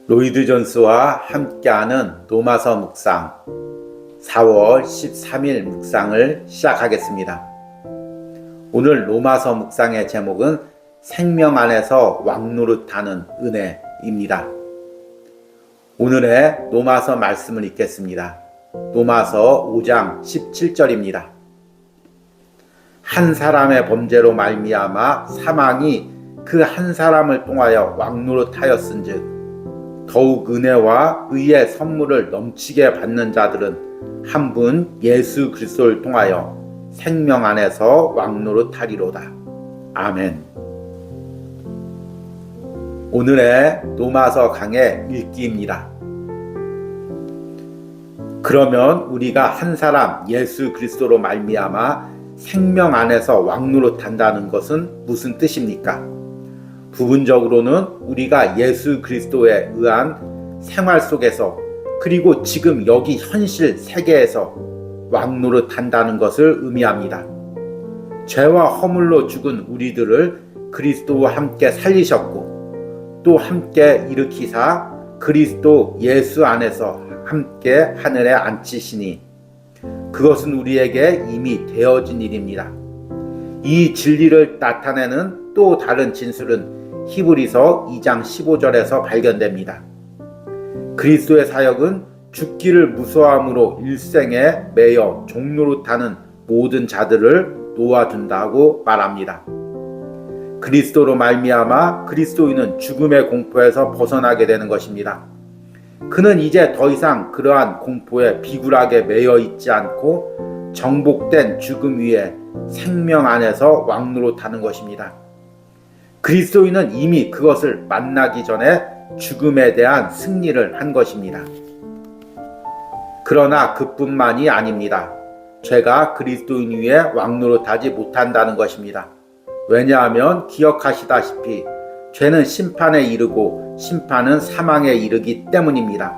로이드 존스와 함께하는 로마서 묵상 4월 13일 묵상을 시작하겠습니다. 오늘 로마서 묵상의 제목은 생명 안에서 왕노릇하는 은혜입니다. 오늘의 로마서 말씀을 읽겠습니다. 로마서 5장 17절입니다. 한 사람의 범죄로 말미암아 사망이 그 한 사람을 통하여 왕노릇하였은즉 더욱 은혜와 의의 선물을 넘치게 받는 자들은 한 분 예수 그리스도를 통하여 생명 안에서 왕노릇하리로다. 아멘. 오늘의 로마서 강의 읽기입니다. 그러면 우리가 한 사람 예수 그리스도로 말미암아 생명 안에서 왕노릇한다는 것은 무슨 뜻입니까? 부분적으로는 우리가 예수 그리스도에 의한 생활 속에서 그리고 지금 여기 현실 세계에서 왕노릇한다는 것을 의미합니다. 죄와 허물로 죽은 우리들을 그리스도와 함께 살리셨고 또 함께 일으키사 그리스도 예수 안에서 함께 하늘에 앉히시니 그것은 우리에게 이미 되어진 일입니다. 이 진리를 나타내는 또 다른 진술은 히브리서 2장 15절에서 발견됩니다. 그리스도의 사역은 죽기를 무서워함으로 일생에 매여 종노릇하는 모든 자들을 놓아준다고 말합니다. 그리스도로 말미암아 그리스도인은 죽음의 공포에서 벗어나게 되는 것입니다. 그는 이제 더 이상 그러한 공포에 비굴하게 매여 있지 않고 정복된 죽음 위에 생명 안에서 왕노릇하는 것입니다. 그리스도인은 이미 그것을 만나기 전에 죽음에 대한 승리를 한 것입니다. 그러나 그뿐만이 아닙니다. 죄가 그리스도인 위에 왕노릇하지 못한다는 것입니다. 왜냐하면 기억하시다시피 죄는 심판에 이르고 심판은 사망에 이르기 때문입니다.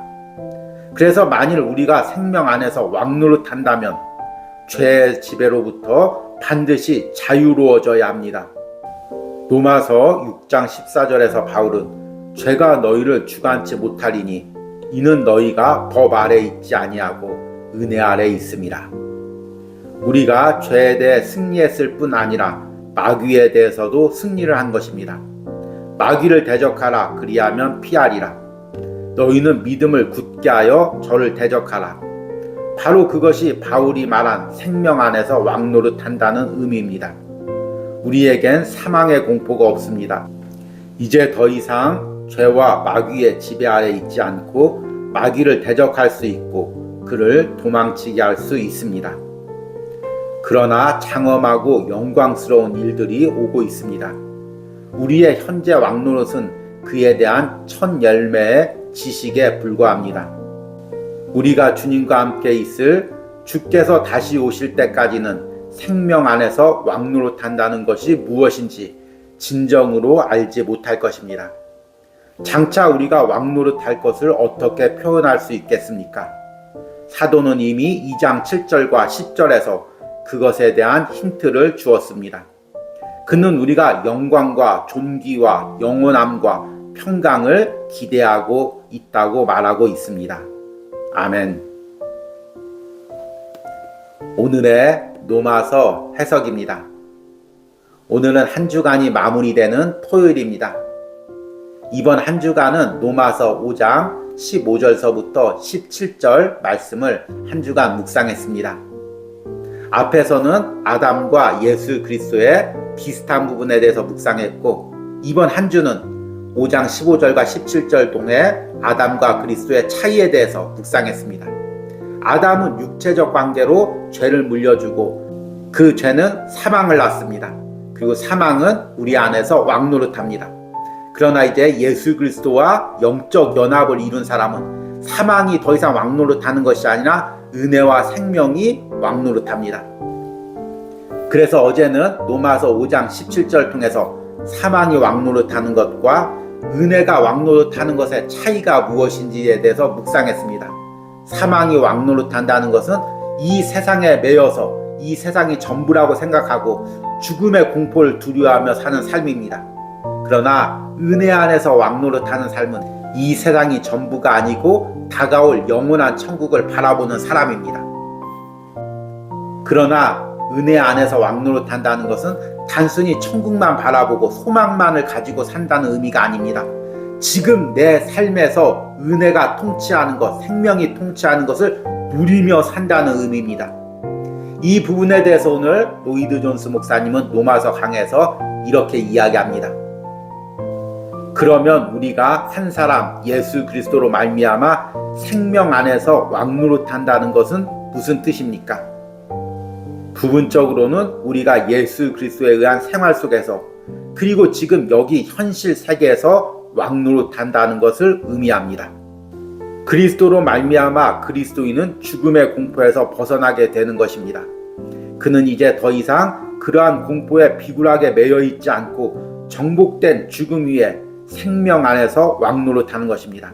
그래서 만일 우리가 생명 안에서 왕노릇한다면 죄의 지배로부터 반드시 자유로워져야 합니다. 로마서 6장 14절에서 바울은 죄가 너희를 주관치 못하리니 이는 너희가 법 아래 있지 아니하고 은혜 아래 있음이라. 우리가 죄에 대해 승리했을 뿐 아니라 마귀에 대해서도 승리를 한 것입니다. 마귀를 대적하라 그리하면 피하리라. 너희는 믿음을 굳게 하여 저를 대적하라. 바로 그것이 바울이 말한 생명 안에서 왕노릇한다는 의미입니다. 우리에겐 사망의 공포가 없습니다. 이제 더 이상 죄와 마귀의 지배 아래 있지 않고 마귀를 대적할 수 있고 그를 도망치게 할 수 있습니다. 그러나 장엄하고 영광스러운 일들이 오고 있습니다. 우리의 현재 왕노릇은 그에 대한 첫 열매의 지식에 불과합니다. 우리가 주님과 함께 있을 주께서 다시 오실 때까지는 생명 안에서 왕노릇한다는 것이 무엇인지 진정으로 알지 못할 것입니다. 장차 우리가 왕노릇할 것을 어떻게 표현할 수 있겠습니까? 사도는 이미 2장 7절과 10절에서 그것에 대한 힌트를 주었습니다. 그는 우리가 영광과 존귀와 영원함과 평강을 기대하고 있다고 말하고 있습니다. 아멘. 오늘의 로마서 해석입니다. 오늘은 한 주간이 마무리되는 토요일입니다. 이번 한 주간은 로마서 5장 15절서부터 17절 말씀을 한 주간 묵상했습니다. 앞에서는 아담과 예수 그리스도의 비슷한 부분에 대해서 묵상했고 이번 한 주는 5장 15절과 17절 동의 아담과 그리스도의 차이에 대해서 묵상했습니다. 아담은 육체적 관계로 죄를 물려주고 그 죄는 사망을 낳습니다. 그리고 사망은 우리 안에서 왕노릇합니다. 그러나 이제 예수 그리스도와 영적 연합을 이룬 사람은 사망이 더 이상 왕노릇하는 것이 아니라 은혜와 생명이 왕노릇합니다. 그래서 어제는 로마서 5장 17절 통해서 사망이 왕노릇하는 것과 은혜가 왕노릇하는 것의 차이가 무엇인지에 대해서 묵상했습니다. 사망이 왕노릇한다는 것은 이 세상에 매여서 이 세상이 전부라고 생각하고 죽음의 공포를 두려워하며 사는 삶입니다. 그러나 은혜 안에서 왕노릇하는 삶은 이 세상이 전부가 아니고 다가올 영원한 천국을 바라보는 사람입니다. 그러나 은혜 안에서 왕노릇한다는 것은 단순히 천국만 바라보고 소망만을 가지고 산다는 의미가 아닙니다. 지금 내 삶에서 은혜가 통치하는 것, 생명이 통치하는 것을 누리며 산다는 의미입니다. 이 부분에 대해서 오늘 로이드 존스 목사님은 로마서 강에서 이렇게 이야기합니다. 그러면 우리가 한 사람 예수 그리스도로 말미암아 생명 안에서 왕노릇한다는 것은 무슨 뜻입니까? 부분적으로는 우리가 예수 그리스도에 의한 생활 속에서 그리고 지금 여기 현실 세계에서 왕노릇한다는 것을 의미합니다. 그리스도로 말미암아 그리스도인은 죽음의 공포에서 벗어나게 되는 것입니다. 그는 이제 더 이상 그러한 공포에 비굴하게 매여 있지 않고 정복된 죽음 위에 생명 안에서 왕노릇하는 것입니다.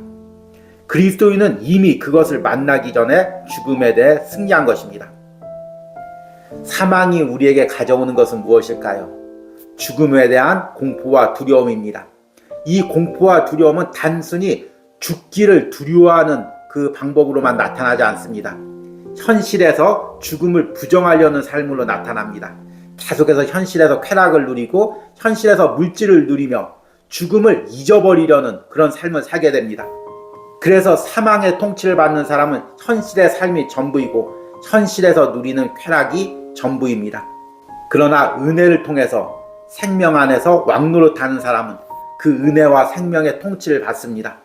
그리스도인은 이미 그것을 만나기 전에 죽음에 대해 승리한 것입니다. 사망이 우리에게 가져오는 것은 무엇일까요? 죽음에 대한 공포와 두려움입니다. 이 공포와 두려움은 단순히 죽기를 두려워하는 그 방법으로만 나타나지 않습니다. 현실에서 죽음을 부정하려는 삶으로 나타납니다. 계속해서 현실에서 쾌락을 누리고 현실에서 물질을 누리며 죽음을 잊어버리려는 그런 삶을 살게 됩니다. 그래서 사망의 통치를 받는 사람은 현실의 삶이 전부이고 현실에서 누리는 쾌락이 전부입니다. 그러나 은혜를 통해서 생명 안에서 왕노릇하는 사람은 그 은혜와 생명의 통치를 받습니다.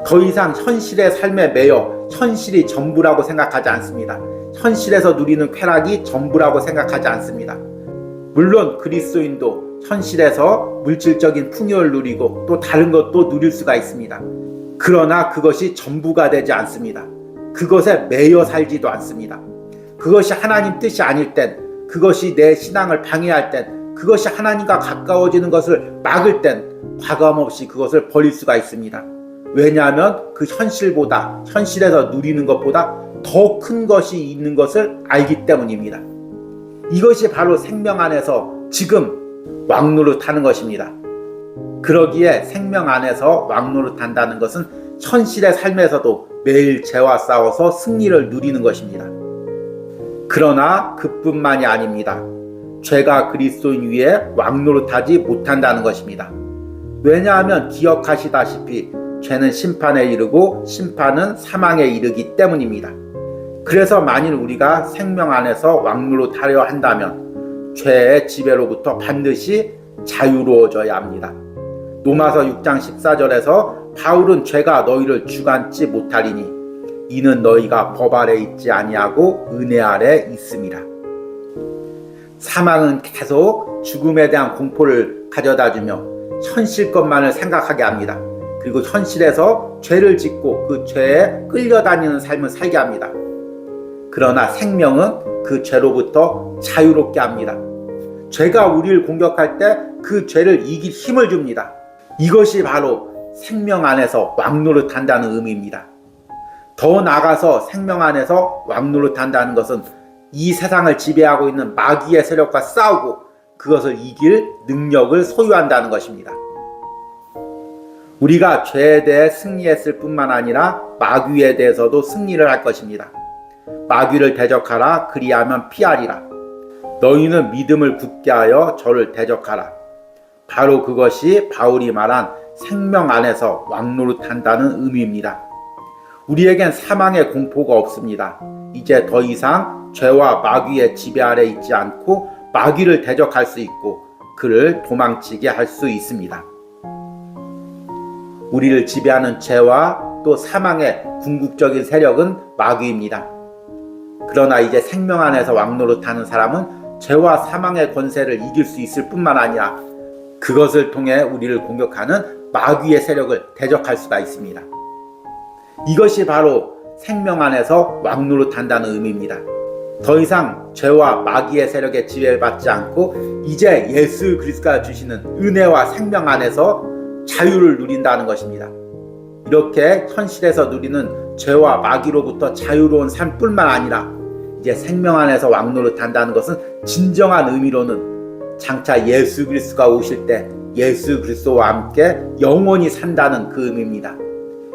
더 이상 현실의 삶에 매여 현실이 전부라고 생각하지 않습니다. 현실에서 누리는 쾌락이 전부라고 생각하지 않습니다. 물론 그리스도인도 현실에서 물질적인 풍요를 누리고 또 다른 것도 누릴 수가 있습니다. 그러나 그것이 전부가 되지 않습니다. 그것에 매여 살지도 않습니다. 그것이 하나님 뜻이 아닐 땐, 그것이 내 신앙을 방해할 땐, 그것이 하나님과 가까워지는 것을 막을 땐 과감없이 그것을 버릴 수가 있습니다. 왜냐하면 그 현실보다, 현실에서 누리는 것보다 더 큰 것이 있는 것을 알기 때문입니다. 이것이 바로 생명 안에서 지금 왕노릇하는 것입니다. 그러기에 생명 안에서 왕노릇한다는 것은 현실의 삶에서도 매일 죄와 싸워서 승리를 누리는 것입니다. 그러나 그뿐만이 아닙니다. 죄가 그리스도인 위에 왕노릇하지 못한다는 것입니다. 왜냐하면 기억하시다시피 죄는 심판에 이르고 심판은 사망에 이르기 때문입니다. 그래서 만일 우리가 생명 안에서 왕노릇하려 한다면 죄의 지배로부터 반드시 자유로워져야 합니다. 로마서 6장 14절에서 바울은 죄가 너희를 주관치 못하리니 이는 너희가 법 아래 있지 아니하고 은혜 아래 있음이라. 사망은 계속 죽음에 대한 공포를 가져다주며 현실 것만을 생각하게 합니다. 그리고 현실에서 죄를 짓고 그 죄에 끌려다니는 삶을 살게 합니다. 그러나 생명은 그 죄로부터 자유롭게 합니다. 죄가 우리를 공격할 때 그 죄를 이길 힘을 줍니다. 이것이 바로 생명 안에서 왕노릇한다는 의미입니다. 더 나아가서 생명 안에서 왕노릇한다는 것은 이 세상을 지배하고 있는 마귀의 세력과 싸우고 그것을 이길 능력을 소유한다는 것입니다. 우리가 죄에 대해 승리했을 뿐만 아니라 마귀에 대해서도 승리를 할 것입니다. 마귀를 대적하라 그리하면 피하리라. 너희는 믿음을 굳게 하여 저를 대적하라. 바로 그것이 바울이 말한 생명 안에서 왕노릇한다는 의미입니다. 우리에겐 사망의 공포가 없습니다. 이제 더 이상 죄와 마귀의 지배 아래 있지 않고 마귀를 대적할 수 있고 그를 도망치게 할 수 있습니다. 우리를 지배하는 죄와 또 사망의 궁극적인 세력은 마귀입니다. 그러나 이제 생명 안에서 왕노릇하는 사람은 죄와 사망의 권세를 이길 수 있을 뿐만 아니라 그것을 통해 우리를 공격하는 마귀의 세력을 대적할 수가 있습니다. 이것이 바로 생명 안에서 왕노릇한다는 의미입니다. 더 이상 죄와 마귀의 세력에 지배를 받지 않고 이제 예수 그리스도가 주시는 은혜와 생명 안에서 자유를 누린다는 것입니다. 이렇게 현실에서 누리는 죄와 마귀로부터 자유로운 삶뿐만 아니라 이제 생명 안에서 왕노릇한다는 것은 진정한 의미로는 장차 예수 그리스도가 오실 때 예수 그리스도와 함께 영원히 산다는 그 의미입니다.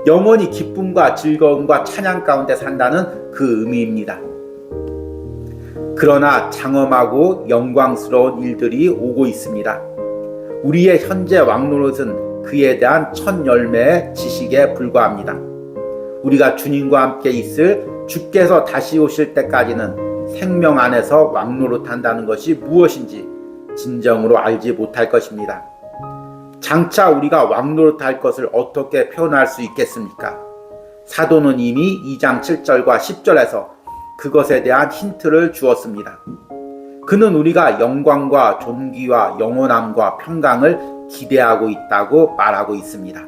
영원히 기쁨과 즐거움과 찬양 가운데 산다는 그 의미입니다. 그러나 장엄하고 영광스러운 일들이 오고 있습니다. 우리의 현재 왕노릇은 그에 대한 첫 열매의 지식에 불과합니다. 우리가 주님과 함께 있을 주께서 다시 오실 때까지는 생명 안에서 왕노릇한다는 것이 무엇인지 진정으로 알지 못할 것입니다. 장차 우리가 왕노릇할 것을 어떻게 표현할 수 있겠습니까? 사도는 이미 2장 7절과 10절에서 그것에 대한 힌트를 주었습니다. 그는 우리가 영광과 존귀와 영원함과 평강을 기대하고 있다고 말하고 있습니다.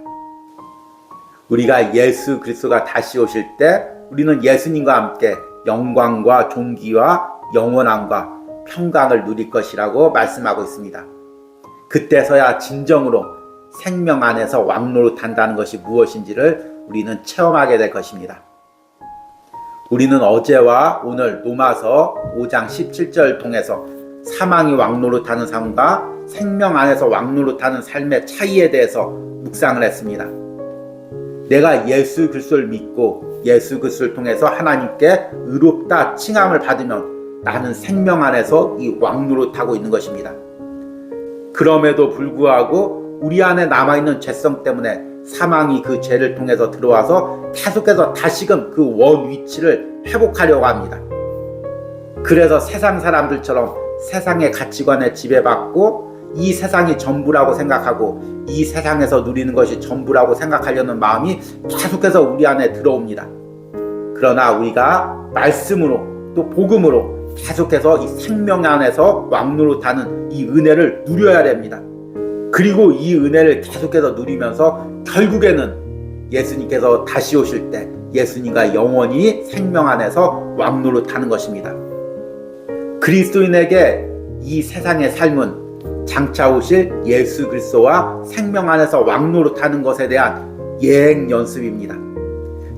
우리가 예수 그리스도가 다시 오실 때 우리는 예수님과 함께 영광과 존귀와 영원함과 평강을 누릴 것이라고 말씀하고 있습니다. 그때서야 진정으로 생명 안에서 왕노릇한다는 것이 무엇인지를 우리는 체험하게 될 것입니다. 우리는 어제와 오늘 로마서 5장 17절을 통해서 사망이 왕노릇하는 삶과 생명 안에서 왕노릇하는 삶의 차이에 대해서 묵상을 했습니다. 내가 예수 그리스도를 믿고 예수 그리스도를 통해서 하나님께 의롭다 칭함을 받으면 나는 생명 안에서 이 왕노릇하고 있는 것입니다. 그럼에도 불구하고 우리 안에 남아있는 죄성 때문에 사망이 그 죄를 통해서 들어와서 계속해서 다시금 그 원 위치를 회복하려고 합니다. 그래서 세상 사람들처럼 세상의 가치관에 지배받고 이 세상이 전부라고 생각하고 이 세상에서 누리는 것이 전부라고 생각하려는 마음이 계속해서 우리 안에 들어옵니다. 그러나 우리가 말씀으로 또 복음으로 계속해서 이 생명 안에서 왕노릇하는 이 은혜를 누려야 됩니다. 그리고 이 은혜를 계속해서 누리면서 결국에는 예수님께서 다시 오실 때 예수님과 영원히 생명 안에서 왕노릇하는 것입니다. 그리스도인에게 이 세상의 삶은 장차 오실 예수 그리스도와 생명 안에서 왕노릇하는 것에 대한 예행 연습입니다.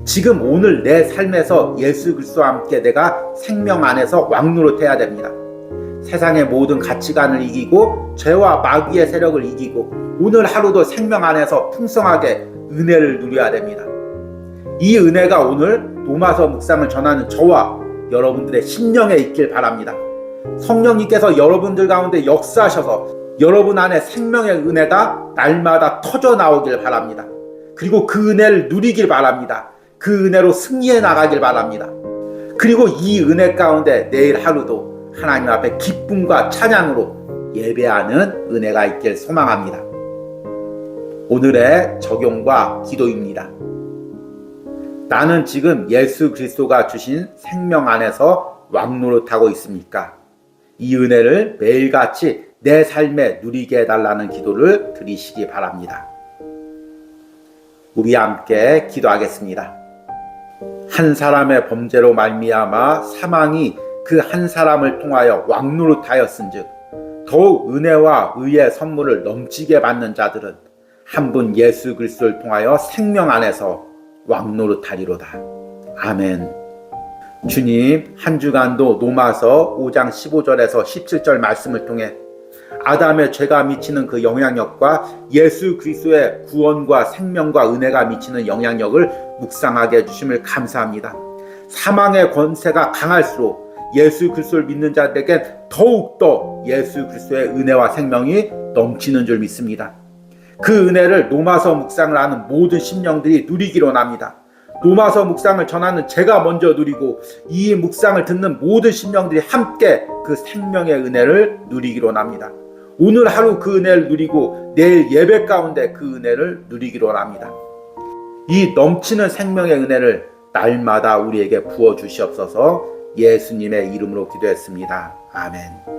지금 오늘 내 삶에서 예수 그리스도와 함께 내가 생명 안에서 왕노릇해야 됩니다. 세상의 모든 가치관을 이기고 죄와 마귀의 세력을 이기고 오늘 하루도 생명 안에서 풍성하게 은혜를 누려야 됩니다. 이 은혜가 오늘 로마서 묵상을 전하는 저와 여러분들의 심령에 있길 바랍니다. 성령님께서 여러분들 가운데 역사하셔서 여러분 안에 생명의 은혜가 날마다 터져 나오길 바랍니다. 그리고 그 은혜를 누리길 바랍니다. 그 은혜로 승리해 나가길 바랍니다. 그리고 이 은혜 가운데 내일 하루도 하나님 앞에 기쁨과 찬양으로 예배하는 은혜가 있길 소망합니다. 오늘의 적용과 기도입니다. 나는 지금 예수 그리스도가 주신 생명 안에서 왕노릇하고 있습니까? 이 은혜를 매일같이 내 삶에 누리게 해달라는 기도를 드리시기 바랍니다. 우리 함께 기도하겠습니다. 한 사람의 범죄로 말미암아 사망이 그 한 사람을 통하여 왕노릇하였은즉 더욱 은혜와 의의 선물을 넘치게 받는 자들은 한 분 예수 그리스도를 통하여 생명 안에서 왕노릇하리로다. 아멘. 주님, 한 주간도 로마서 5장 15절에서 17절 말씀을 통해 아담의 죄가 미치는 그 영향력과 예수 그리스도의 구원과 생명과 은혜가 미치는 영향력을 묵상하게 해주심을 감사합니다. 사망의 권세가 강할수록 예수 그리스도를 믿는 자들에게 더욱더 예수 그리스도의 은혜와 생명이 넘치는 줄 믿습니다. 그 은혜를 로마서 묵상을 하는 모든 심령들이 누리기로 합니다. 로마서 묵상을 전하는 제가 먼저 누리고 이 묵상을 듣는 모든 심령들이 함께 그 생명의 은혜를 누리기로 합니다. 오늘 하루 그 은혜를 누리고 내일 예배 가운데 그 은혜를 누리기로 합니다. 이 넘치는 생명의 은혜를 날마다 우리에게 부어주시옵소서. 예수님의 이름으로 기도했습니다. 아멘.